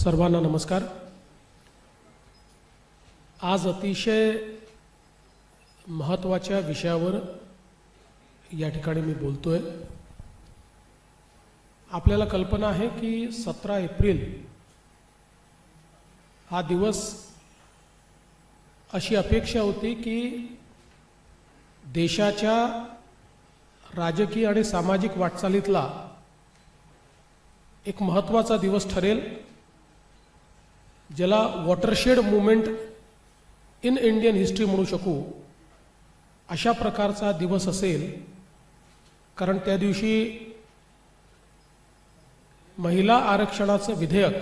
सर्वांना नमस्कार। आज अतिशय महत्त्वाच्या विषयावर या ठिकाणी मी बोलतोय। आपल्याला कल्पना आहे की 17 एप्रिल हा दिवस अशी अपेक्षा होती की देशाच्या राजकीय आणि सामाजिक वाटचालीतला एक महत्त्वाचा दिवस ठरेल, ज्याला watershed movement in Indian history म्हणू शकू अशा प्रकारचा दिवस असेल। कारण त्या दिवशी महिला आरक्षणाचं विधेयक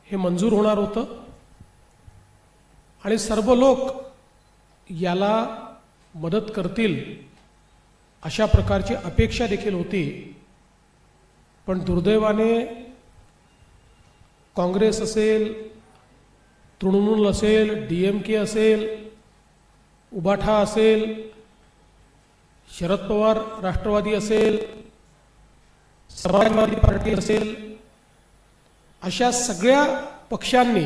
हे मंजूर होणार होतं आणि सर्व लोक याला मदत करतील अशा प्रकारची अपेक्षा देखील होती। पण दुर्दैवाने काँग्रेस असेल, तृणमूल असेल, DMK असेल, उबाठा असेल, शरद पवार राष्ट्रवादी असेल, समाजवादी पार्टी असेल, अशा सगळ्या पक्षांनी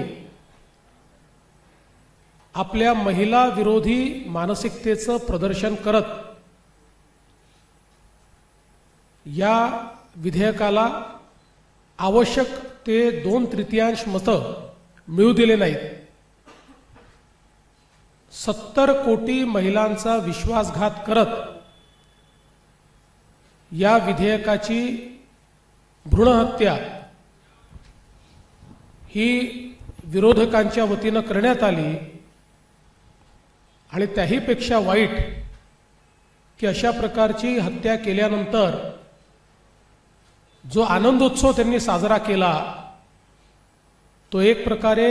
आपल्या महिला विरोधी मानसिकतेचं प्रदर्शन करत या विधेयकाला आवश्यक ते 2/3 मतं मिळू दिले नाहीत। 70 कोटी महिलांचा विश्वासघात करत या विधेयकाची भ्रूणहत्या ही विरोधकांच्या वतीनं करण्यात आली। आणि त्याहीपेक्षा वाईट की अशा प्रकारची हत्या केल्यानंतर जो आनंदोत्सव त्यांनी साजरा केला तो एक प्रकारे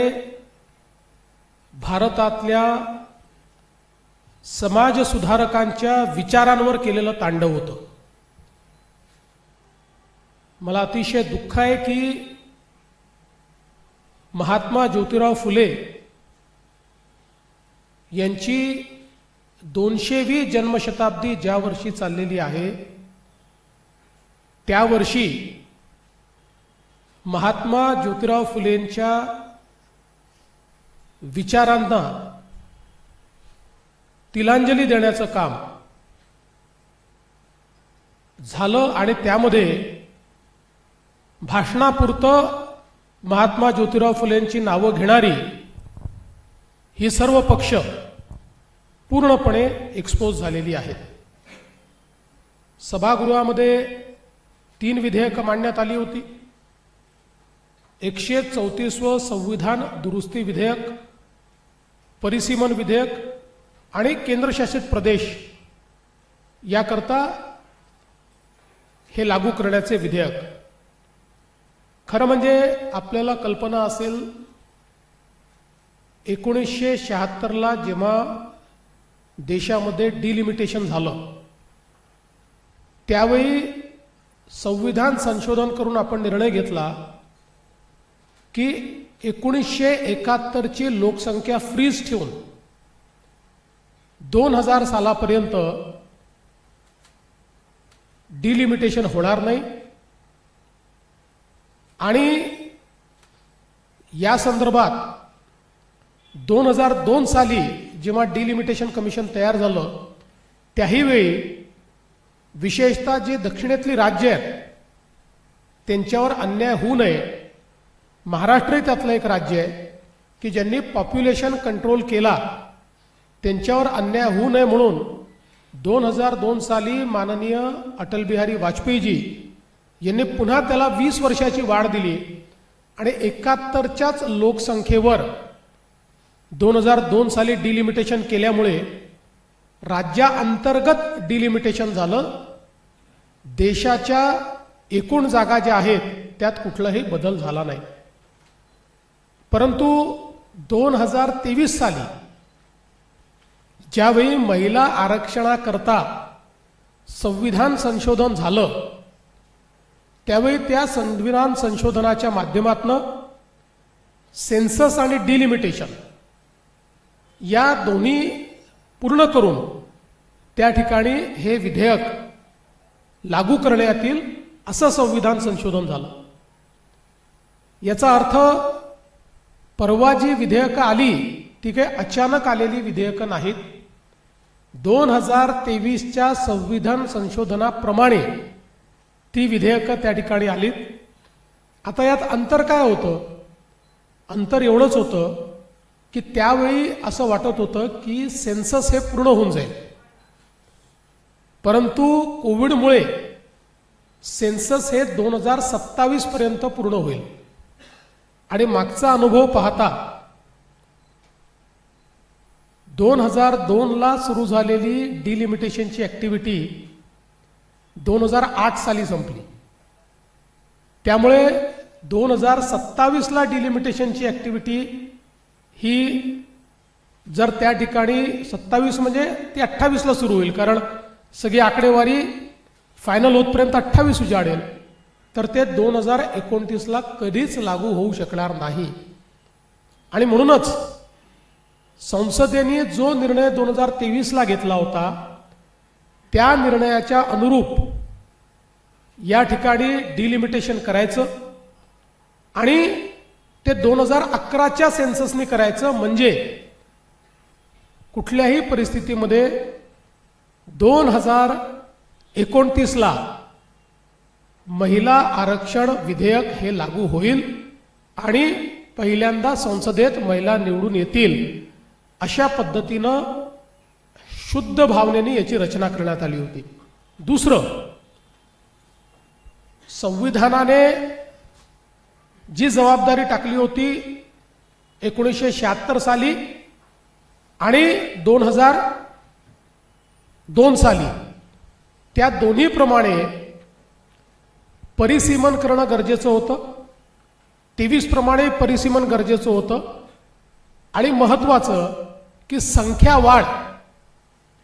भारतातल्या समाज सुधारकांच्या विचारांवर केलेलं तांडव होतं। मला अतिशय दुःख आहे की महात्मा ज्योतिराव फुले यांची 200वी जन्मशताब्दी ज्या वर्षी चाललेली आहे त्या वर्षी महात्मा ज्योतिराव फुलेंच्या विचारांना तिलांजली देण्याचं काम झालं। आणि त्यामध्ये भाषणापुरतं महात्मा ज्योतिराव फुलेंची नावं घेणारी ही सर्व पक्ष पूर्णपणे एक्सपोज झालेली आहेत। सभागृहामध्ये 3 विधेयकं मांडण्यात आली होती। 134वे संविधान दुरुस्ती विधेयक, परिसीमन विधेयक आणि केंद्रशासित प्रदेश याकरता हे लागू करण्याचे विधेयक। खरं म्हणजे आपल्याला कल्पना असेल 1976ला जेव्हा देशामध्ये डिलिमिटेशन झालं त्यावेळी संविधान संशोधन करून आपण निर्णय घेतला की 1971ची लोकसंख्या फ्रीज ठेवून 2000 सालापर्यंत डिलिमिटेशन होणार नाही। आणि या संदर्भात 2002 साली जेव्हा डिलिमिटेशन कमिशन तयार झालं त्याही वेळी विशेषतः जे दक्षिणेतली राज्य आहेत त्यांच्यावर अन्याय होऊ नये, महाराष्ट्र त्यातलं एक राज्य आहे की ज्यांनी पॉप्युलेशन कंट्रोल केला, त्यांच्यावर अन्याय होऊ नये म्हणून 2002 साली माननीय अटल बिहारी वाजपेयीजी यांनी पुन्हा त्याला 20 वर्षाची वाढ दिली आणि 71च्याच लोकसंख्येवर 2002 साली डिलिमिटेशन केल्यामुळे राज्याअंतर्गत डिलिमिटेशन झालं। देशाच्या एकूण जागा ज्या आहेत त्यात कुठलाही बदल झाला नाही। परंतु 2023 साली ज्यावेळी महिला आरक्षणाकरता संविधान संशोधन झालं त्यावेळी त्या संविधान संशोधनाच्या माध्यमातून सेन्सस आणि डिलिमिटेशन या दोन्ही पूर्ण करून त्या ठिकाणी हे विधेयक लागू करण्यात येईल असं संविधान संशोधन झालं। याचा अर्थ परवा जी विधेयकं आली ती काही अचानक आलेली विधेयकं नाहीत. 2023च्या संविधान संशोधनाप्रमाणे ती विधेयकं त्या ठिकाणी आलीत. आता यात अंतर काय होतं? अंतर एवढंच होतं की त्यावेळी असं वाटत होतं की सेन्सस हे पूर्ण होऊन जाईल, परंतु कोविडमुळे सेन्सस हे 2027 पर्यंत पूर्ण होईल. आणि मागचा अनुभव पाहता 2002ला सुरू झालेली डिलिमिटेशनची ऍक्टिव्हिटी 2008 साली संपली. त्यामुळे 2027ला डिलिमिटेशनची ऍक्टिव्हिटी ही जर त्या ठिकाणी 27 म्हणजे ती 28ला सुरू होईल, कारण सगळी आकडेवारी फायनल होतपर्यंत 28 उजाडेल, तर ते 2029ला कधीच लागू होऊ शकणार नाही. आणि म्हणूनच संसदेने जो निर्णय 2023ला घेतला होता त्या निर्णयाच्या अनुरूप या ठिकाणी डिलिमिटेशन करायचं आणि ते 2011च्या सेन्ससने करायचं, म्हणजे कुठल्याही परिस्थितीमध्ये 2029ला महिला आरक्षण विधेयक हे लागू होईल आणि पहिल्यांदा संसदेत महिला निवडून येतील, अशा पद्धतीनं शुद्ध भावनेने याची रचना करण्यात आली होती. दुसरं, संविधानाने जी जबाबदारी टाकली होती 1976 साली आणि 2002 साली, त्या दोन्ही प्रमाणे परिसीमन करणं गरजेचं होतं. 23 प्रमाणे परिसीमन गरजेचं होतं. आणि महत्त्वाचं की संख्या वाढ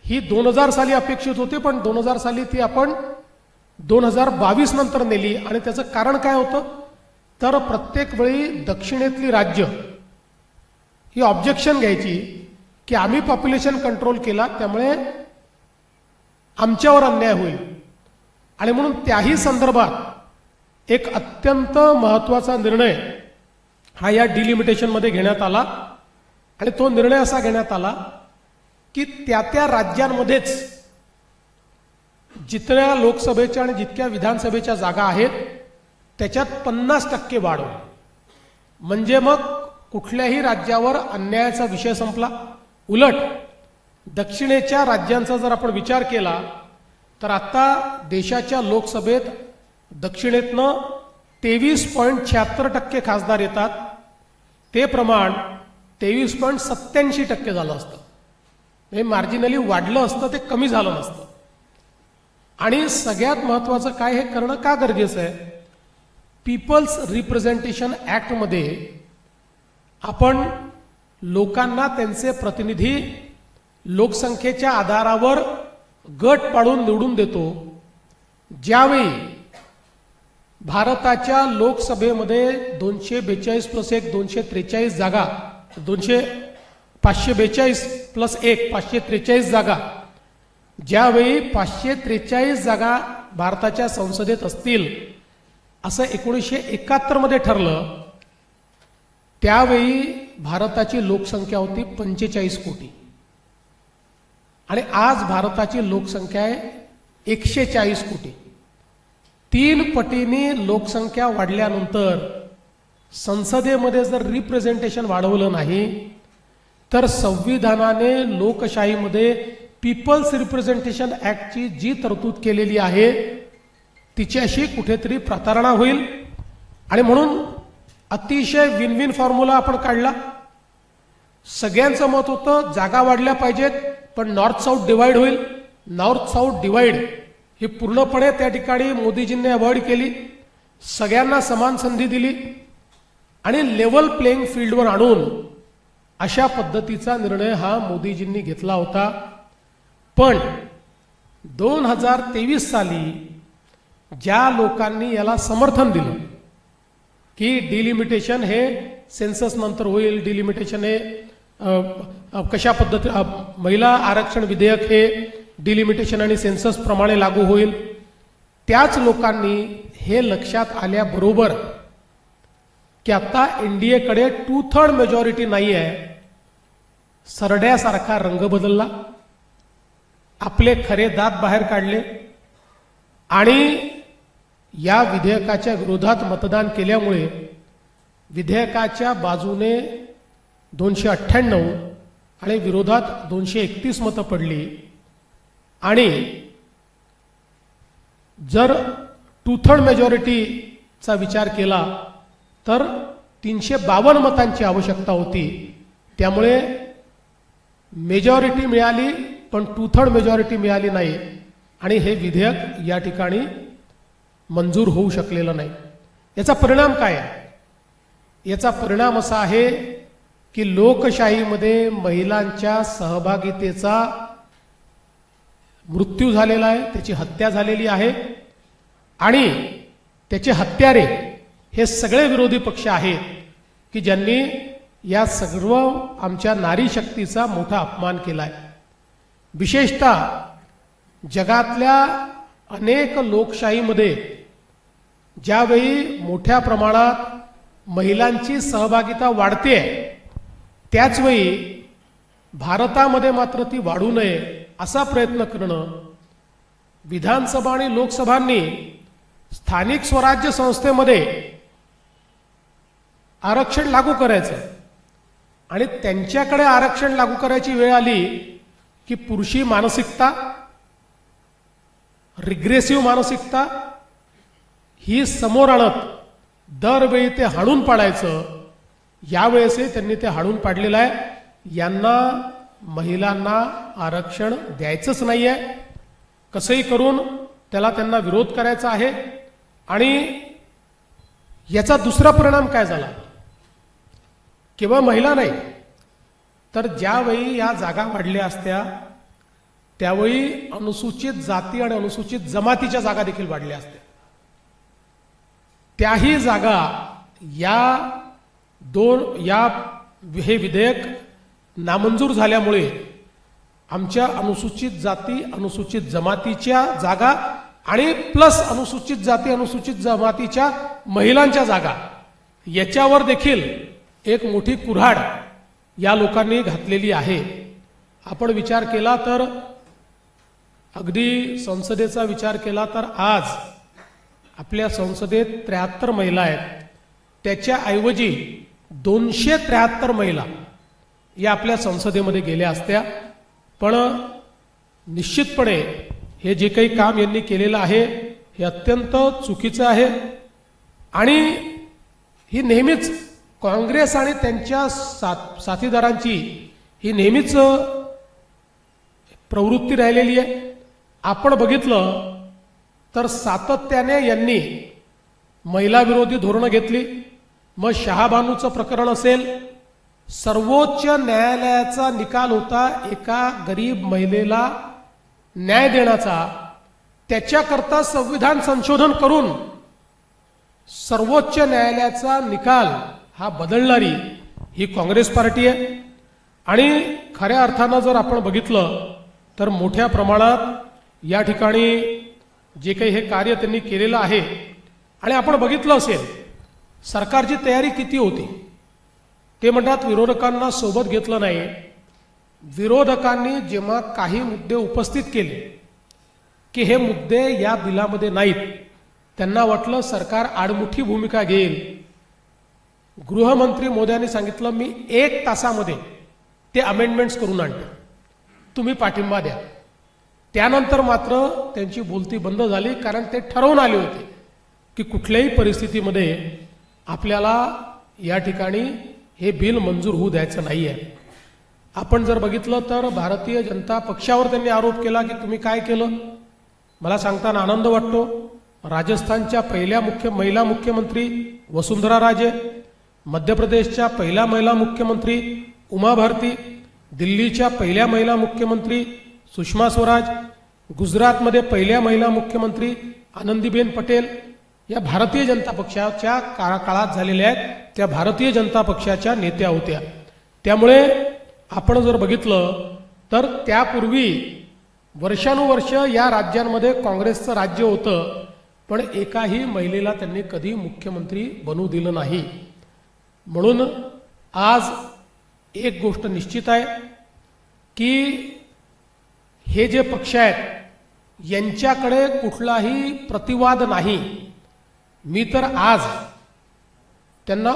ही 2000 साली अपेक्षित होती, पण 2000 साली ती आपण 2022 नंतर नेली. आणि त्याचं कारण काय होतं? तर प्रत्येक वेळी दक्षिणेतली राज्य ही ऑब्जेक्शन घ्यायची की आम्ही पॉप्युलेशन कंट्रोल केला त्यामुळे आमच्यावर अन्याय होईल. आणि म्हणून त्याही संदर्भात एक अत्यंत महत्त्वाचा निर्णय हा या डिलिमिटेशनमध्ये घेण्यात आला. आणि तो निर्णय असा घेण्यात आला की त्या राज्यांमध्येच जितक्या लोकसभेच्या आणि जितक्या विधानसभेच्या जागा आहेत त्याच्यात 50% वाढ होईल. म्हणजे मग कुठल्याही राज्यावर अन्यायाचा विषय संपला. उलट दक्षिणेच्या राज्यांचा जर आपण विचार केला तर आता देशाच्या लोकसभेत दक्षिणेतनं 23.76% खासदार येतात. ते प्रमाण 23.87% झालं असतं. हे मार्जिनली वाढलं असतं, ते कमी झालं नसतं. आणि सगळ्यात महत्त्वाचं काय, हे करणं का गरजेचं आहे? पीपल्स रिप्रेझेंटेशन ॲक्टमध्ये आपण लोकांना त्यांचे प्रतिनिधी लोकसंख्येच्या आधारावर गट पाडून निवडून देतो. ज्यावेळी भारताच्या लोकसभेमध्ये 242 + 1 243 जागा, 542 + 1 543 जागा, ज्यावेळी 543 जागा भारताच्या संसदेत असतील असं 1971 मध्ये ठरलं, त्यावेळी भारताची लोकसंख्या होती 45 कोटी. आणि आज भारताची लोकसंख्या आहे 140 कोटी. 3 पटीने लोकसंख्या वाढल्यानंतर संसदेमध्ये जर रिप्रेझेंटेशन वाढवलं नाही तर संविधानाने लोकशाहीमध्ये पीपल्स रिप्रेझेंटेशन ॲक्टची जी तरतूद केलेली आहे तिच्याशी कुठेतरी प्रतारणा होईल. आणि म्हणून अतिशय विन विन फॉर्म्युला आपण काढला. सगळ्यांचं मत होतं जागा वाढल्या पाहिजेत, पण नॉर्थ साऊथ डिवाइड होईल. नॉर्थ साऊथ डिवाइड ही पूर्णपणे त्या ठिकाणी मोदीजींनी अवॉइड केली. सगळ्यांना समान संधी दिली आणि लेवल प्लेइंग फील्डवर आणून अशा पद्धतीचा निर्णय हा मोदीजींनी घेतला होता. पण 2023 साली ज्या लोकांनी याला समर्थन दिलं की डिलिमिटेशन हे सेन्सस नंतर होईल, डिलिमिटेशन हे कशा पद्धती महिला आरक्षण विधेयक हे डिलिमिटेशन आणि सेन्सस प्रमाणे लागू होईल, त्याच लोकांनी हे लक्षात आल्याबरोबर की आता एनडीएकडे 2/3 मेजॉरिटी नाही आहे, सरड्यासारखा रंग बदलला, आपले खरे दात बाहेर काढले आणि या विधेयकाच्या विरोधात मतदान केल्यामुळे विधेयकाच्या बाजूने 298 आणि विरोधात 231 मतं पडली आणि जर 2/3 मेजॉरिटीचा विचार केला तर 352 मतांची आवश्यकता होती. त्यामुळे मेजॉरिटी मिळाली पण 2/3 मेजॉरिटी मिळाली नाही आणि हे विधेयक या ठिकाणी मंजूर होऊ शकलेलं नाही. याचा परिणाम काय आहे? याचा परिणाम असा आहे की लोकशाहीमध्ये महिलांच्या सहभागितेचा मृत्यू झालेला आहे, त्याची हत्या झालेली आहे आणि त्याचे हत्यारे हे सगळे विरोधी पक्ष आहेत की ज्यांनी या सर्व आमच्या नारी शक्तीचा मोठा अपमान केलाय. विशेषतः जगातल्या अनेक लोकशाहीमध्ये ज्यावेळी मोठ्या प्रमाणात महिलांची सहभागिता वाढते त्याचवेळी भारतामध्ये मात्र ती वाढू नये असा प्रयत्न करणं, विधानसभा आणि लोकसभांनी स्थानिक स्वराज्य संस्थेमध्ये आरक्षण लागू करायचं आणि त्यांच्याकडे आरक्षण लागू करायची वेळ आली की पुरुषी मानसिकता, रिग्रेसिव्ह मानसिकता ही समोर आणत दरवेळी ते हाणून पाडायचं. यावेळेसही त्यांनी ते हाणून पाडलेलं आहे. यांना महिलांना आरक्षण द्यायचंच नाही आहे, कसंही करून त्यांना विरोध करायचा आहे. आणि याचा दुसरा परिणाम काय झाला? केवळ महिला नाही तर ज्यावेळी या जागा वाढल्या असत्या त्यावेळी अनुसूचित जाती आणि अनुसूचित जमातीच्या जागा देखील वाढल्या असत्या. त्याही जागा हे विधेयक नामंजूर झाल्यामुळे आमच्या अनुसूचित जाती अनुसूचित जमातीच्या जागा आणि प्लस अनुसूचित जाती अनुसूचित जमातीच्या महिलांच्या जागा याच्यावर देखील एक मोठी कुऱ्हाड या लोकांनी घातलेली आहे. आपण विचार केला तर अगदी संसदेचा विचार केला तर आज आपल्या संसदेत 73 महिला आहेत, त्याच्याऐवजी 273 महिला या आपल्या संसदेमध्ये गेल्या असत्या. पण निश्चितपणे हे जे काही काम यांनी केलेलं आहे हे अत्यंत चुकीचं आहे आणि ही नेहमीच काँग्रेस आणि त्यांच्या साथीदारांची ही नेहमीच प्रवृत्ती राहिलेली आहे. आपण बघितलं तर सातत्याने यांनी महिला विरोधी धोरणं घेतली. मग शहाबानूचं प्रकरण असेल, सर्वोच्च न्यायालयाचा निकाल होता एका गरीब महिलेला न्याय देण्याचा, त्याच्याकरता संविधान संशोधन करून सर्वोच्च न्यायालयाचा निकाल हा बदलणारी ही काँग्रेस पार्टी आहे. आणि खऱ्या अर्थानं जर आपण बघितलं तर मोठ्या प्रमाणात या ठिकाणी जे काही हे कार्य त्यांनी केलेलं आहे आणि आपण बघितलं असेल सरकारची तयारी किती होती. ते म्हणतात विरोधकांना सोबत घेतलं नाही. विरोधकांनी जेव्हा काही मुद्दे उपस्थित केले की हे मुद्दे या बिलामध्ये नाहीत, त्यांना वाटलं सरकार आडमुठी भूमिका घेईल. गृहमंत्री मोदयांनी सांगितलं मी 1 तासामध्ये ते अमेंडमेंट्स करून आणतो, तुम्ही पाठिंबा द्या. त्यानंतर मात्र त्यांची बोलती बंद झाली, कारण ते ठरवून आले होते की कुठल्याही परिस्थितीमध्ये आपल्याला या ठिकाणी हे बिल मंजूर होऊ द्यायचं नाही आहे. आपण जर बघितलं तर भारतीय जनता पक्षावर त्यांनी आरोप केला की तुम्ही काय केलं. मला सांगताना आनंद वाटतो, राजस्थानच्या पहिल्या महिला मुख्यमंत्री वसुंधरा राजे, मध्य प्रदेशच्या पहिल्या महिला मुख्यमंत्री उमा भारती, दिल्लीच्या पहिल्या महिला मुख्यमंत्री सुषमा स्वराज, गुजरातमध्ये पहिल्या महिला मुख्यमंत्री आनंदीबेन पटेल या भारतीय जनता पक्षाच्या काळात झालेल्या आहेत, त्या भारतीय जनता पक्षाच्या नेत्या होत्या. त्यामुळे आपण जर बघितलं तर त्यापूर्वी वर्षानुवर्ष या राज्यांमध्ये काँग्रेसचं राज्य होतं, पण एकाही महिलेला त्यांनी कधी मुख्यमंत्री बनवू दिलं नाही. म्हणून आज एक गोष्ट निश्चित आहे की हे जे पक्ष आहेत यांच्याकडे कुठलाही प्रतिवाद नाही. मी तर आज त्यांना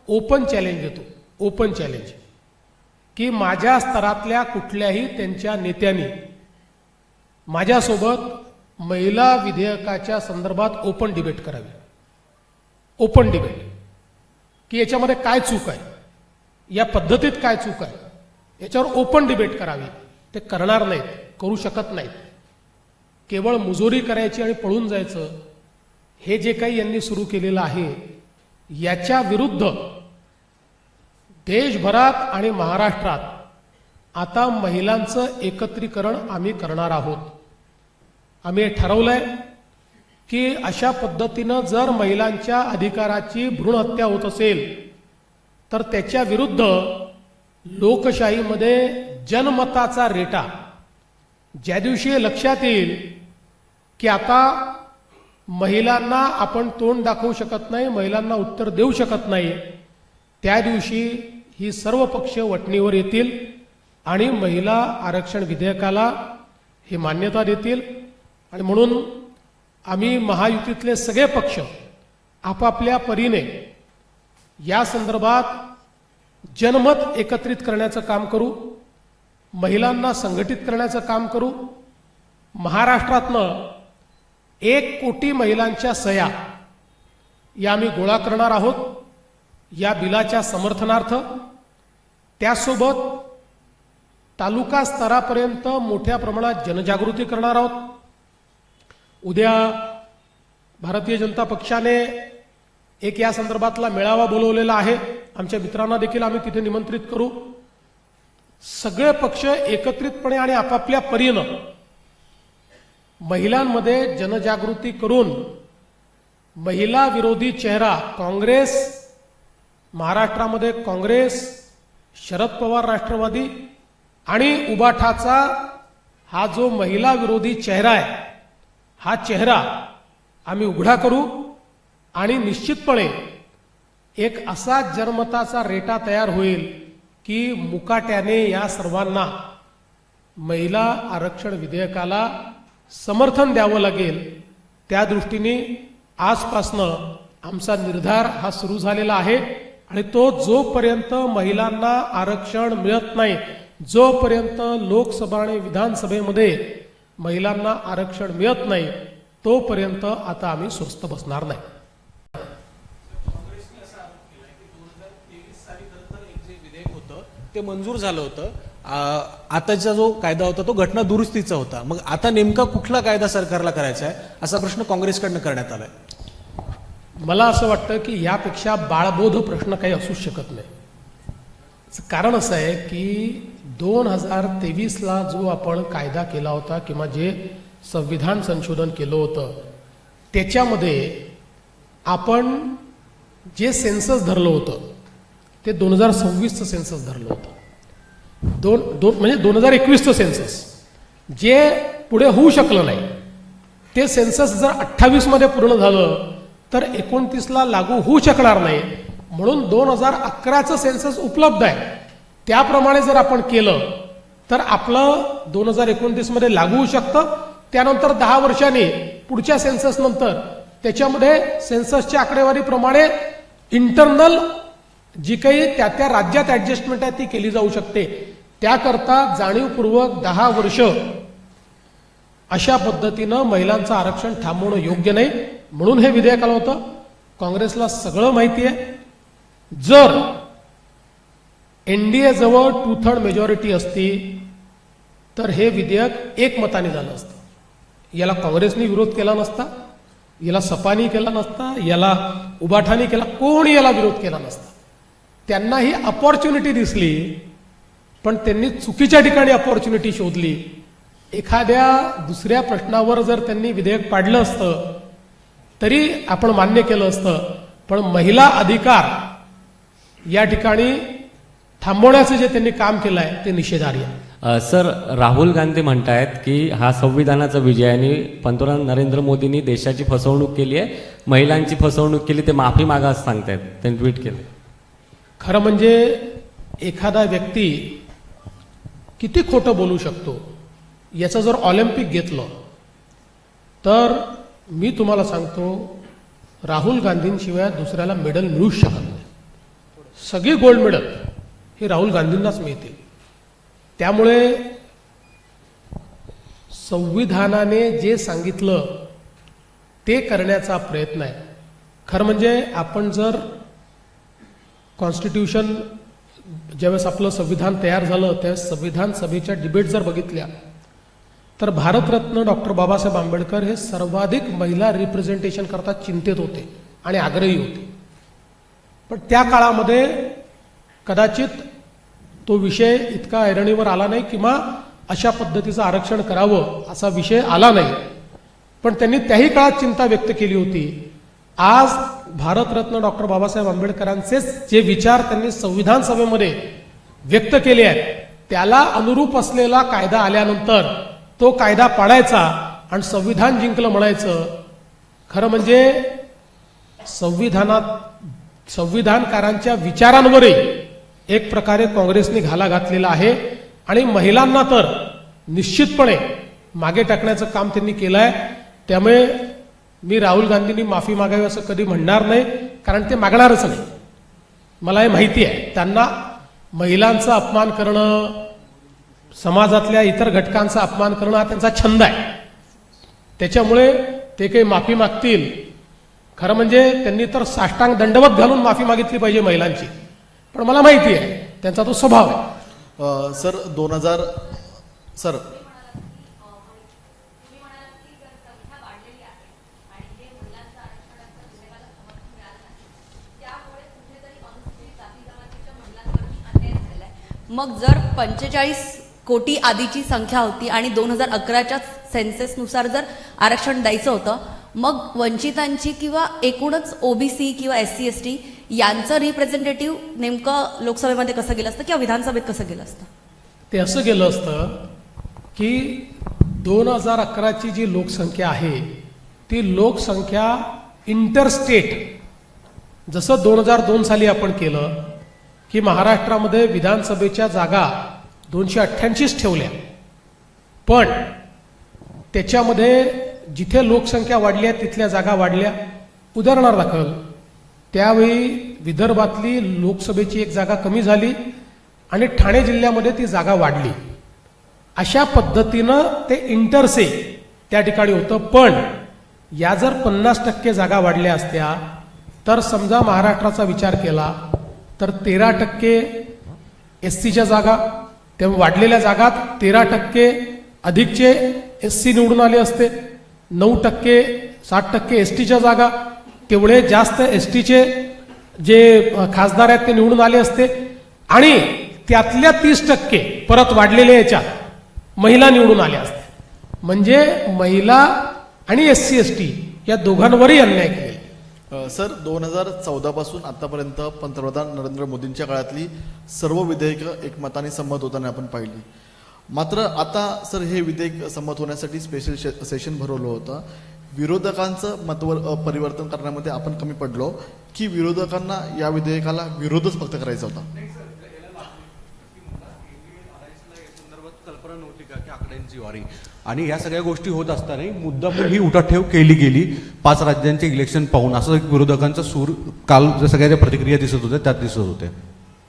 ओपन चॅलेंज देतो, ओपन चॅलेंज, की माझ्या स्तरातल्या कुठल्याही त्यांच्या नेत्यांनी माझ्यासोबत महिला विधेयकाच्या संदर्भात ओपन डिबेट करावी. ओपन डिबेट की याच्यामध्ये काय चूक आहे, या पद्धतीत काय चूक आहे, याच्यावर ओपन डिबेट करावी. ते करणार नाहीत, करू शकत नाहीत. केवळ मुजोरी करायची आणि पळून जायचं हे जे काही यांनी सुरू केलेलं आहे याच्या विरुद्ध देशभरात आणि महाराष्ट्रात आता महिलांचं एकत्रीकरण आम्ही करणार आहोत. आम्ही हे ठरवलंय की अशा पद्धतीनं जर महिलांच्या अधिकाराची भ्रूण हत्या होत असेल तर त्याच्या विरुद्ध लोकशाहीमध्ये जनमताचा रेटा ज्या दिवशी हे लक्षात येईल की आता महिलांना आपण तोंड दाखवू शकत नाही, महिलांना उत्तर देऊ शकत नाही, त्या दिवशी ही सर्व पक्ष वटणीवर येतील आणि महिला आरक्षण विधेयकाला ही मान्यता देतील. आणि म्हणून आम्ही महायुतीतले सगळे पक्ष आपापल्या परीने या संदर्भात जनमत एकत्रित करण्याचं काम करू, महिलांना संघटित करण्याचं काम करू. महाराष्ट्रातनं 1 कोटी महिलांच्या सह्या या आम्ही गोळा करणार आहोत या बिलाच्या समर्थनार्थ. त्यासोबत तालुका स्तरापर्यंत मोठ्या प्रमाणात जनजागृती करणार आहोत. उद्या भारतीय जनता पक्षाने एक या संदर्भातला मेळावा बोलवलेला आहे. आमच्या मित्रांना देखील आम्ही तिथे निमंत्रित करू. सगळे पक्ष एकत्रितपणे आणि आपापल्या परीनं महिलांमध्ये जनजागृती करून महिला विरोधी चेहरा काँग्रेस, महाराष्ट्रामध्ये काँग्रेस, शरद पवार राष्ट्रवादी आणि उबाठाचा हा जो महिला विरोधी चेहरा आहे हा चेहरा आम्ही उघडा करू आणि निश्चितपणे एक असा जनमताचा रेटा तयार होईल की मुकाट्याने या सर्वांना महिला आरक्षण विधेयकाला समर्थन द्यावं लागेल. त्या दृष्टीने आजपासनं आमचा निर्धार हा सुरू झालेला आहे आणि तो जोपर्यंत महिलांना आरक्षण मिळत नाही, जोपर्यंत लोकसभा आणि विधानसभेमध्ये महिलांना आरक्षण मिळत नाही तोपर्यंत आता आम्ही स्वस्थ बसणार नाही. ते मंजूर झालं होतं. आताचा जो कायदा होता तो घटना दुरुस्तीचा होता. मग आता नेमका कुठला कायदा सरकारला करायचा आहे असा प्रश्न काँग्रेसकडनं करण्यात आलाय. मला असं वाटतं की यापेक्षा बाळबोध प्रश्न काही असू शकत नाही. कारण असं आहे की 2023ला जो आपण कायदा केला होता किंवा जे संविधान संशोधन केलं होतं त्याच्यामध्ये आपण जे सेन्सस धरलं होतं ते 2026चं सेन्सस धरलं होतं. म्हणजे 2021चं सेन्सस जे पुढे होऊ शकलं नाही ते सेन्सस जर 28मध्ये पूर्ण झालं तर 29ला लागू होऊ शकणार नाही. म्हणून 2011चं सेन्सस उपलब्ध आहे त्याप्रमाणे जर आपण केलं तर आपलं 2029मध्ये लागू होऊ शकतं. त्यानंतर 10 वर्षांनी पुढच्या सेन्सस नंतर त्याच्यामध्ये सेन्ससच्या आकडेवारीप्रमाणे इंटरनल जी काही त्या त्या राज्यात ऍडजस्टमेंट आहे ती केली जाऊ शकते. त्याकरता जाणीवपूर्वक 10 वर्ष अशा पद्धतीनं महिलांचं आरक्षण थांबवणं योग्य नाही. म्हणून हे विधेयक आलं होतं. काँग्रेसला सगळं माहिती आहे. जर एनडीए जवळ 2/3 मेजॉरिटी असती तर हे विधेयक एकमताने झालं असतं. याला काँग्रेसने विरोध केला नसता, याला सपानी केला नसता, याला उबाठानी केला, कोणी याला विरोध केला नसता. त्यांना ही अपॉर्च्युनिटी दिसली पण त्यांनी चुकीच्या ठिकाणी अपॉर्च्युनिटी शोधली. एखाद्या दुसऱ्या प्रश्नावर जर त्यांनी विधेयक पाडलं असतं तरी आपण मान्य केलं असतं. पण महिला अधिकार या ठिकाणी थांबवण्याचं जे त्यांनी काम केलं आहे ते निषेधार्ह आहे. सर, राहुल गांधी म्हणतायत की हा संविधानाचा विजय आणि पंतप्रधान नरेंद्र मोदींनी देशाची फसवणूक केली आहे, महिलांची फसवणूक केली, ते माफी मागा असं सांगतायत. त्यांनी ट्विट केलं. खरं म्हणजे एखादा व्यक्ती किती खोटं बोलू शकतो याचं जर ऑलिम्पिक घेतलं तर मी तुम्हाला सांगतो राहुल गांधींशिवाय दुसऱ्याला मेडल मिळूच शकत नाही. सगळी गोल्ड मेडल हे राहुल गांधींनाच मिळतील. त्यामुळे संविधानाने जे सांगितलं ते करण्याचा प्रयत्न आहे. खरं म्हणजे आपण जर कॉन्स्टिट्यूशन ज्यावेळेस आपलं संविधान तयार झालं त्यावेळेस संविधान सभेच्या डिबेट जर बघितल्या तर भारतरत्न डॉक्टर बाबासाहेब आंबेडकर हे सर्वाधिक महिला रिप्रेझेंटेशन करता चिंतेत होते आणि आग्रही होते. पण त्या काळामध्ये कदाचित तो विषय इतका ऐरणीवर आला नाही किंवा अशा पद्धतीचं आरक्षण करावं असा विषय आला नाही. पण त्यांनी त्याही काळात चिंता व्यक्त केली होती. आज भारतरत्न डॉक्टर बाबासाहेब आंबेडकरांचेच जे विचार त्यांनी संविधान सभेमध्ये व्यक्त केले आहेत त्याला अनुरूप असलेला कायदा आल्यानंतर तो कायदा पाडायचा आणि संविधान जिंकलं म्हणायचं. खरं म्हणजे संविधानकारांच्या विचारांवरही एक प्रकारे काँग्रेसने घाला घातलेला आहे आणि महिलांना तर निश्चितपणे मागे टाकण्याचं काम त्यांनी केलं आहे. त्यामुळे मी राहुल गांधींनी माफी मागावी असं कधी म्हणणार नाही, कारण ते मागणारच नाही. मला हे माहिती आहे त्यांना महिलांचा अपमान करणं, समाजातल्या इतर घटकांचा अपमान करणं हा त्यांचा छंद आहे. त्याच्यामुळे ते काही माफी मागतील. खरं म्हणजे त्यांनी तर साष्टांग दंडवत घालून माफी मागितली पाहिजे महिलांची, पण मला माहिती आहे त्यांचा तो स्वभाव आहे. सर मग जर 45 कोटी आधीची संख्या होती आणि 2011च्या सेन्सेसनुसार जर आरक्षण द्यायचं होतं, मग वंचितांची किंवा एकूणच ओबीसी किंवा SC ST यांचं रिप्रेझेंटेटिव्ह नेमकं लोकसभेमध्ये कसं गेलं असतं किंवा विधानसभेत कसं गेलं असतं? ते असं गेलं असतं की 2011ची जी लोकसंख्या आहे ती लोकसंख्या इंटरस्टेट, जसं 2002 साली आपण केलं की महाराष्ट्रामध्ये विधानसभेच्या जागा 288 ठेवल्या, पण त्याच्यामध्ये जिथे लोकसंख्या वाढली आहे तिथल्या जागा वाढल्या. उदाहरणादाखल त्यावेळी विदर्भातली लोकसभेची एक जागा कमी झाली आणि ठाणे जिल्ह्यामध्ये ती जागा वाढली. अशा पद्धतीनं ते इंटरसे त्या ठिकाणी होतं. पण या जर 50% जागा वाढल्या असत्या तर समजा महाराष्ट्राचा विचार केला तर 13% SCच्या जागा, तेव्हा वाढलेल्या जागात 13% अधिकचे SC निवडून आले असते. 9% 60% STच्या जागा, तेवढे जास्त STचे जे खासदार आहेत ते निवडून आले असते आणि त्यातल्या 30% परत वाढलेल्या याच्यात महिला निवडून आल्या असत्या. म्हणजे महिला आणि SC ST या दोघांवरही अन्याय केले. सर 2014 पासून आतापर्यंत पंतप्रधान नरेंद्र मोदींच्या काळातली सर्व विधेयकं एकमताने संमत होताना आपण पाहिली. मात्र आता सर हे विधेयक संमत होण्यासाठी स्पेशल सेशन भरवलं होतं. विरोधकांचं मत परिवर्तन करण्यामध्ये आपण कमी पडलो की विरोधकांना या विधेयकाला विरोधच फक्त करायचा होता? कल्पना नव्हती का की आकड्यांची वारी आणि या सगळ्या गोष्टी होत असताना मुद्दामून ही उठाठेव केली गेली 5 राज्यांचे इलेक्शन पाहून, असं एक विरोधकांचा सूर काल ज्या सगळ्या प्रतिक्रिया दिसत होत्या त्यात दिसत होत्या.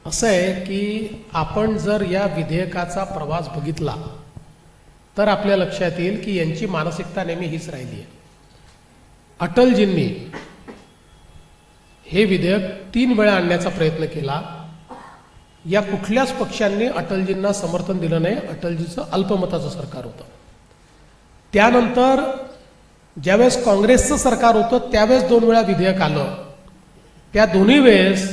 असं आहे की आपण जर या विधेयकाचा प्रवास बघितला तर आपल्या लक्षात येईल की यांची मानसिकता नेहमी हीच राहिली आहे. अटलजींनी हे विधेयक 3 वेळा आणण्याचा प्रयत्न केला. या कुठल्याच पक्षांनी अटलजींना समर्थन दिलं नाही. अटलजीचं अल्पमताचं सरकार होतं. त्यानंतर ज्यावेळेस काँग्रेसचं सरकार होतं त्यावेळेस 2 वेळा विधेयक आलं. त्या दोन्ही वेळेस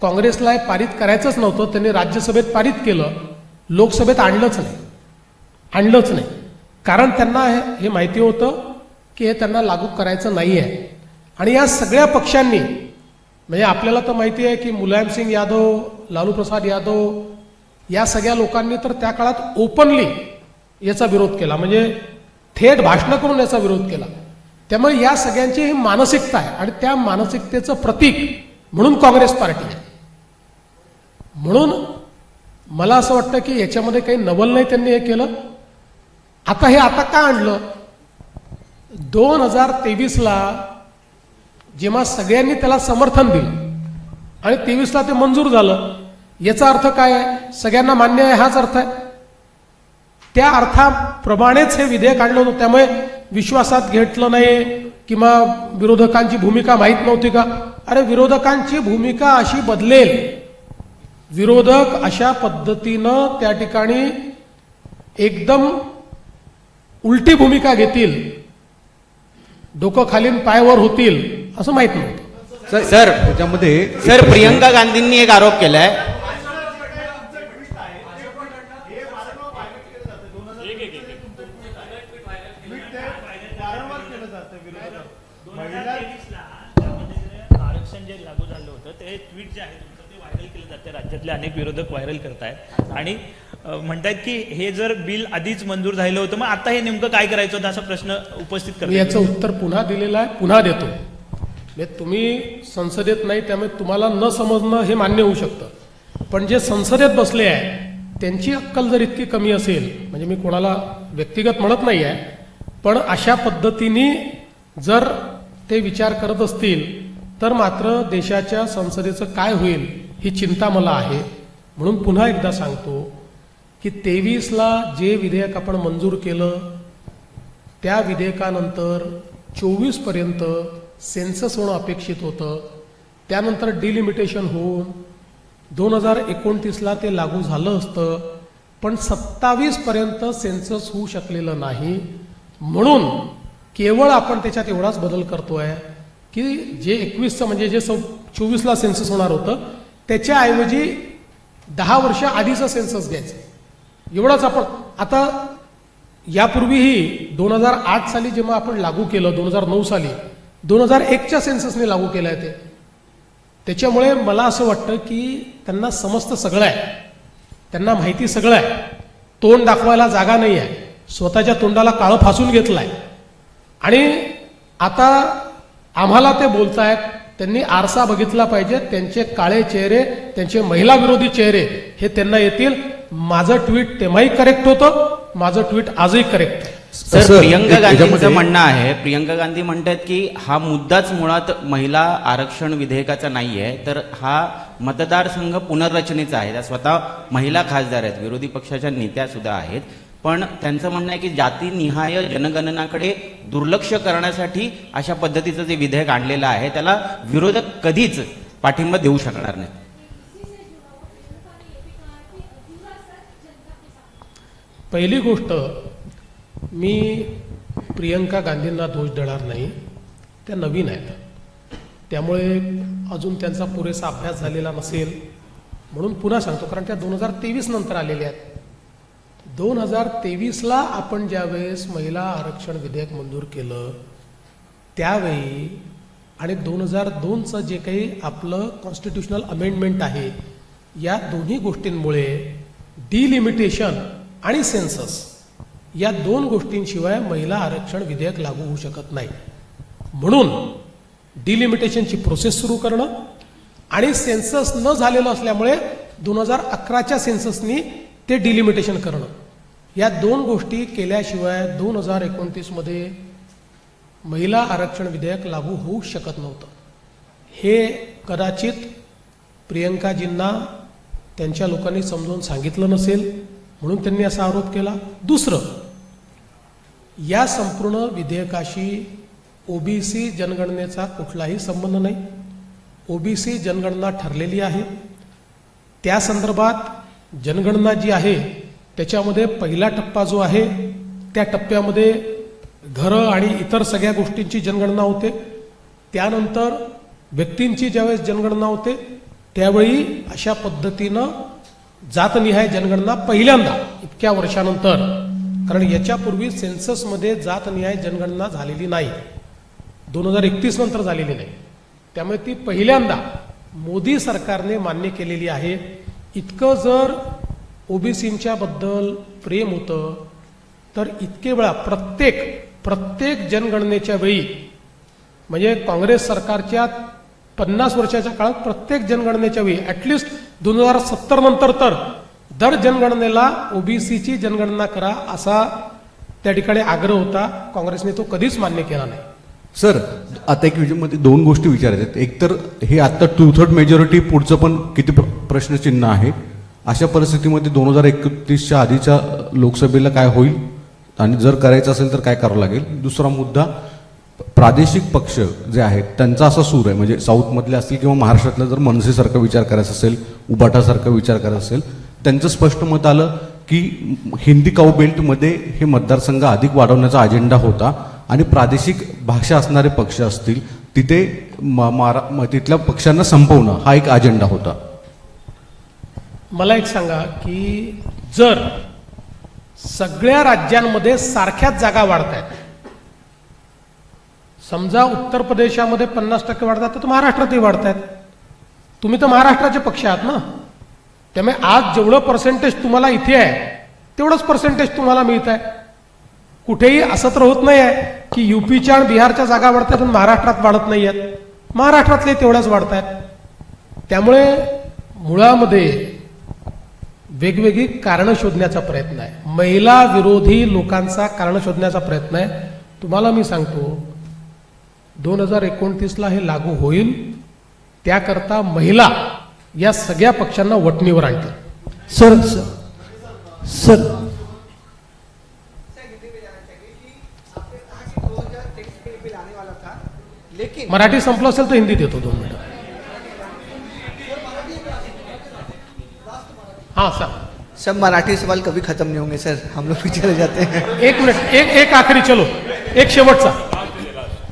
काँग्रेसला हे पारित करायचंच नव्हतं. त्यांनी राज्यसभेत पारित केलं, लोकसभेत आणलंच नाही. कारण त्यांना हे माहिती होतं की हे त्यांना लागू करायचं नाही आहे. आणि या सगळ्या पक्षांनी, म्हणजे आपल्याला तर माहिती आहे की मुलायम सिंग यादव, लालू प्रसाद यादव या सगळ्या लोकांनी तर त्या काळात ओपनली याचा विरोध केला, म्हणजे थेट भाषणं करून याचा विरोध केला. त्यामुळे या सगळ्यांची ही मानसिकता आहे आणि त्या मानसिकतेचं प्रतीक म्हणून काँग्रेस पार्टी आहे. म्हणून मला असं वाटतं की याच्यामध्ये काही नवल नाही त्यांनी हे केलं. आता का आणलं? 2023ला जेव्हा सगळ्यांनी त्याला समर्थन दिलं आणि 23ला ते मंजूर झालं, याचा अर्थ काय आहे? सगळ्यांना मान्य आहे हाच अर्थ आहे. त्या अर्थाप्रमाणेच हे विधेयक आणलं होतं. त्यामुळे विश्वासात घेतलं नाही किंवा विरोधकांची भूमिका माहीत नव्हती का? अरे विरोधकांची भूमिका अशी बदलेल, विरोधक अशा पद्धतीनं त्या ठिकाणी एकदम उलटी भूमिका घेतील, डोकं खालीन पायावर होतील असं माहित नव्हतं. सर त्याच्यामध्ये प्रियंका गांधींनी एक आरोप केलाय. आरक्षण जे लागू झालं होतं ते ट्विट जे आहे तुमचं ते व्हायरल केलं जाते, राज्यातले अनेक विरोधक व्हायरल करतायत आणि म्हणतायत की हे जर बिल आधीच मंजूर झालं होतं मग आता हे नेमकं काय करायचं होतं असा प्रश्न उपस्थित मी करतो. याचं उत्तर पुन्हा दिलेलं आहे, पुन्हा देतो. तुम्ही संसदेत नाही त्यामुळे तुम्हाला न समजणं हे मान्य होऊ शकतं. पण जे संसदेत बसले आहे त्यांची अक्कल जर इतकी कमी असेल, म्हणजे मी कोणाला व्यक्तिगत म्हणत नाही आहे, पण अशा पद्धतीने जर ते विचार करत असतील तर मात्र देशाच्या संसदेचं काय होईल ही चिंता मला आहे. म्हणून पुन्हा एकदा सांगतो की 23ला जे विधेयक आपण मंजूर केलं त्या विधेयकानंतर 24पर्यंत सेन्सस होणं अपेक्षित होतं. त्यानंतर डिलिमिटेशन होऊन 2029ला ते लागू झालं असतं, पण 27पर्यंत सेन्सस होऊ शकलेलं नाही. म्हणून केवळ आपण त्याच्यात एवढाच बदल करतोय की जे 21चं म्हणजे जे 24ला सेन्सस होणार होतं त्याच्याऐवजी 10 वर्ष आधीचं सेन्सस घ्यायचं, एवढाच आपण. आता यापूर्वीही 2008 साली जेव्हा आपण लागू केलं, 2009 साली 2001च्या सेन्ससने लागू केलं आहे ते. त्याच्यामुळे मला असं वाटतं की त्यांना समजतं सगळं आहे, त्यांना माहिती सगळं आहे, तोंड दाखवायला जागा नाही आहे, स्वतःच्या तोंडाला काळं फासून घेतलं आहे. आणि आता आम्हाला ते बोलतायत, त्यांनी आरसा बघितला पाहिजे, त्यांचे काळे चेहरे, त्यांचे महिला विरोधी चेहरे हे त्यांना येतील. माझं ट्विट तेव्हाही करेक्ट होतं, माझं ट्विट आजही करेक्ट आहे. सर प्रियंका गांधींचं म्हणणं आहे, प्रियंका गांधी म्हणतात की हा मुद्दाच मुळात महिला आरक्षण विधेयकाचा नाही आहे, तर हा मतदारसंघ पुनर्रचनेचा आहे. त्या स्वतः महिला खासदार आहेत, विरोधी पक्षाच्या नेत्या सुद्धा आहेत. पण त्यांचं म्हणणं आहे की जातीनिहाय जनगणनाकडे दुर्लक्ष करण्यासाठी अशा पद्धतीचं जे विधेयक आणलेलं आहे त्याला विरोधक कधीच पाठिंबा देऊ शकणार नाहीत. पहिली गोष्ट, मी प्रियंका गांधींना दोष देणार नाही, त्या नवीन आहेत, त्यामुळे अजून त्यांचा पुरेसा अभ्यास झालेला नसेल. म्हणून पुन्हा सांगतो, कारण त्या 2023 नंतर आलेल्या आहेत. 2023ला आपण ज्यावेळेस महिला आरक्षण विधेयक मंजूर केलं त्यावेळी आणि 2002चं जे काही आपलं कॉन्स्टिट्युशनल अमेंडमेंट आहे, या दोन्ही गोष्टींमुळे डिलिमिटेशन आणि सेन्सस या 2 गोष्टींशिवाय महिला आरक्षण विधेयक लागू होऊ शकत नाही. म्हणून डिलिमिटेशनची प्रोसेस सुरू करणं आणि सेन्सस न झालेलं असल्यामुळे 2011च्या सेन्ससनी ते डिलिमिटेशन करणं, या 2 गोष्टी केल्याशिवाय 2029मध्ये महिला आरक्षण विधेयक लागू होऊ शकत नव्हतं. हे कदाचित प्रियंकाजींना त्यांच्या लोकांनी समजावून सांगितलं नसेल, म्हणून त्यांनी असा आरोप केला. दुसरं, या संपूर्ण विधेयकाशी ओबीसी जनगणनेचा कुठलाही संबंध नाही. ओबीसी जनगणना ठरलेली आहे, त्या संदर्भात जनगणना जी आहे त्याच्यामध्ये पहिला टप्पा जो आहे त्या टप्प्यामध्ये घरं आणि इतर सगळ्या गोष्टींची जनगणना होते. त्यानंतर व्यक्तींची ज्यावेळेस जनगणना होते त्यावेळी अशा पद्धतीनं जातनिहाय जनगणना पहिल्यांदा इतक्या वर्षानंतर, कारण याच्यापूर्वी सेन्ससमध्ये जातनिहाय जनगणना झालेली नाही, 2031 नंतर झालेली नाही, त्यामुळे ती पहिल्यांदा मोदी सरकारने मान्य केलेली आहे. इतकं जर ओबीसींच्या बद्दल प्रेम होतं तर इतके वेळा प्रत्येक जनगणनेच्या वेळी, म्हणजे काँग्रेस सरकारच्या 50 वर्षाच्या काळात प्रत्येक जनगणनेच्या वेळी ॲटलिस्ट 2070 नंतर तर दर जनगणनेला ओबीसीची जनगणना करा असा त्या ठिकाणी आग्रह होता. काँग्रेसने तो कधीच मान्य केला नाही. सर आता एक मध्ये दोन गोष्टी विचारायच्या आहेत. एक तर हे आता 2/3 मेजॉरिटी पुढचं पण किती प्रश्नचिन्ह आहे. अशा परिस्थितीमध्ये 2031च्या आधीच्या लोकसभेला काय होईल आणि जर करायचं असेल तर काय करावं लागेल. दुसरा मुद्दा, प्रादेशिक पक्ष जे आहेत त्यांचा असा सूर आहे, म्हणजे साऊथमधले असतील किंवा महाराष्ट्रातला जर मनसेसारखा विचार करायचा असेल, उबाटासारखा विचार करायचा असेल, त्यांचं स्पष्ट मत आलं की हिंदी काऊ बेल्टमध्ये हे मतदारसंघ अधिक वाढवण्याचा अजेंडा होता आणि प्रादेशिक भाषा असणारे पक्ष असतील तिथे तिथल्या पक्षांना संपवणं हा एक अजेंडा होता. मला एक सांगा की जर सगळ्या राज्यांमध्ये सारख्याच जागा वाढत आहेत, समजा उत्तर प्रदेशामध्ये 50% वाढतात तर महाराष्ट्रातही वाढत आहेत. तुम्ही तर महाराष्ट्राचे पक्ष आहात ना, त्यामुळे आज जेवढं पर्सेंटेज तुम्हाला इथे आहे तेवढंच पर्सेंटेज तुम्हाला मिळत आहे. कुठेही असं तर होत नाही आहे की युपीच्या आणि बिहारच्या जागा वाढतात आणि महाराष्ट्रात वाढत नाही आहेत. महाराष्ट्रातले तेवढ्याच वाढत आहेत. त्यामुळे मुळामध्ये वेगवेगळी कारणं शोधण्याचा प्रयत्न आहे. महिला विरोधी लोकांचा कारण शोधण्याचा प्रयत्न आहे. तुम्हाला मी सांगतो 2029ला हे लागू होईल. त्याकरता महिला या सगळ्या पक्षांना वटणीवर आणतील. सर मराठी संपलं असेल तर हिंदीत येतो 2 मिनिटं. हाँ सर. मराठी सवाल कभी खत्म नहीं होंगे सर, हम लोग भी चले जाते हैं. 1 मिनिट, एक आखरी, चलो एक शेवटचा.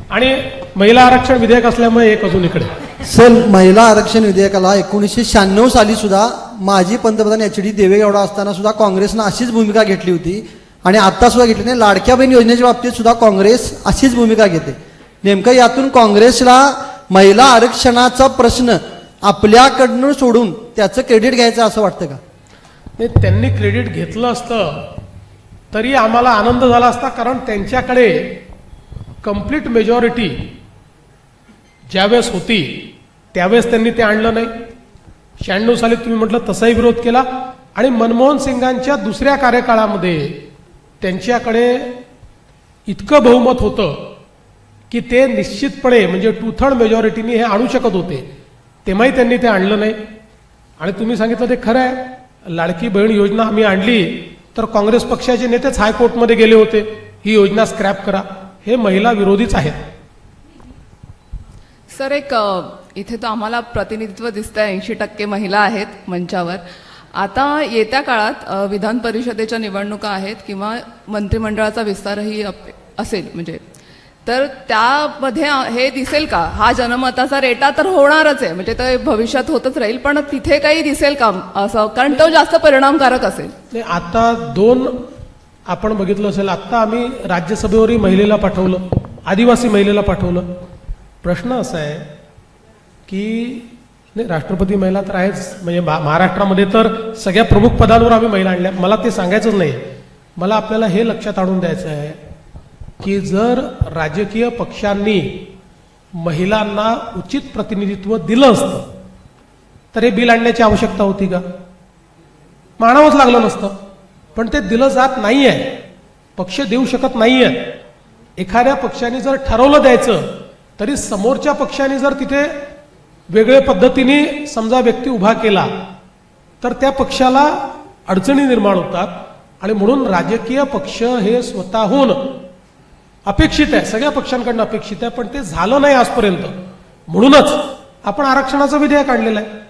आणि महिला आरक्षण विधेयक असल्यामुळे एक अजून इकडे. सर, महिला आरक्षण विधेयकाला 1996 साली सुद्धा माजी पंतप्रधान HD देवेगौडा असताना सुद्धा काँग्रेसनं अशीच भूमिका घेतली होती आणि आता सुद्धा घेतली नाही. लाडक्या बहीण योजनेच्या बाबतीत सुद्धा काँग्रेस अशीच भूमिका घेते. नेमकं यातून काँग्रेसला महिला आरक्षणाचा प्रश्न आपल्याकडनं सोडून त्याचं क्रेडिट घ्यायचं असं वाटतं का? नाही, त्यांनी क्रेडिट घेतलं असतं तरी आम्हाला आनंद झाला असता, कारण त्यांच्याकडे कंप्लीट मेजॉरिटी ज्यावेळेस होती त्यावेळेस त्यांनी ते आणलं नाही. 96 साली तुम्ही म्हटलं तसाही विरोध केला आणि मनमोहन सिंगांच्या दुसऱ्या कार्यकाळामध्ये त्यांच्याकडे इतकं बहुमत होतं की ते निश्चितपणे म्हणजे 2/3 मेजॉरिटीने हे आणू शकत होते. तेव्हाही त्यांनी ते आणलं नाही. आणि तुम्ही सांगितलं ते खरं आहे. लाडकी बहीण योजना आम्ही आणली तर काँग्रेस पक्षाचे नेतेच हायकोर्टमध्ये गेले होते, ही योजना स्क्रॅप करा. हे महिला विरोधीच आहेत. सर, एक इथे तर आम्हाला प्रतिनिधित्व दिसतंय, 80% महिला आहेत मंचावर. आता येत्या काळात विधान परिषदेच्या निवडणुका आहेत किंवा मंत्रिमंडळाचा विस्तारही असेल, म्हणजे तर त्यामध्ये हे दिसेल का? हा जनमताचा रेटा तर होणारच आहे, म्हणजे ते भविष्यात होतच राहील, पण तिथे काही दिसेल का असं? कारण तो जास्त परिणामकारक असेल. नाही, आता 2 आपण बघितलं असेल, आत्ता आम्ही राज्यसभेवरही महिलेला पाठवलं, आदिवासी महिलेला पाठवलं. प्रश्न असा आहे की नाही, राष्ट्रपती महिला तर आहेच, म्हणजे महाराष्ट्रामध्ये तर सगळ्या प्रमुख पदांवर आम्ही महिला आणल्या. मला ते सांगायचंच नाही. मला आपल्याला हे लक्षात आणून द्यायचं आहे की जर राजकीय पक्षांनी महिलांना उचित प्रतिनिधित्व दिलं असतं तर हे बिल आणण्याची आवश्यकता होती का? मानावंच लागलं नसतं. पण ते दिलं जात नाहीये, पक्ष देऊ शकत नाहीये. एखाद्या पक्षाने जर ठरवलं द्यायचं तरी समोरच्या पक्षाने जर तिथे वेगळ्या पद्धतीने समजा व्यक्ती उभा केला तर त्या पक्षाला अडचणी निर्माण होतात. आणि म्हणून राजकीय पक्ष हे स्वतःहून अपेक्षित आहे, सगळ्या पक्षांकडून अपेक्षित आहे, पण ते झालं नाही आजपर्यंत. म्हणूनच आपण आरक्षणाचं विधेयक आणलेलं आहे.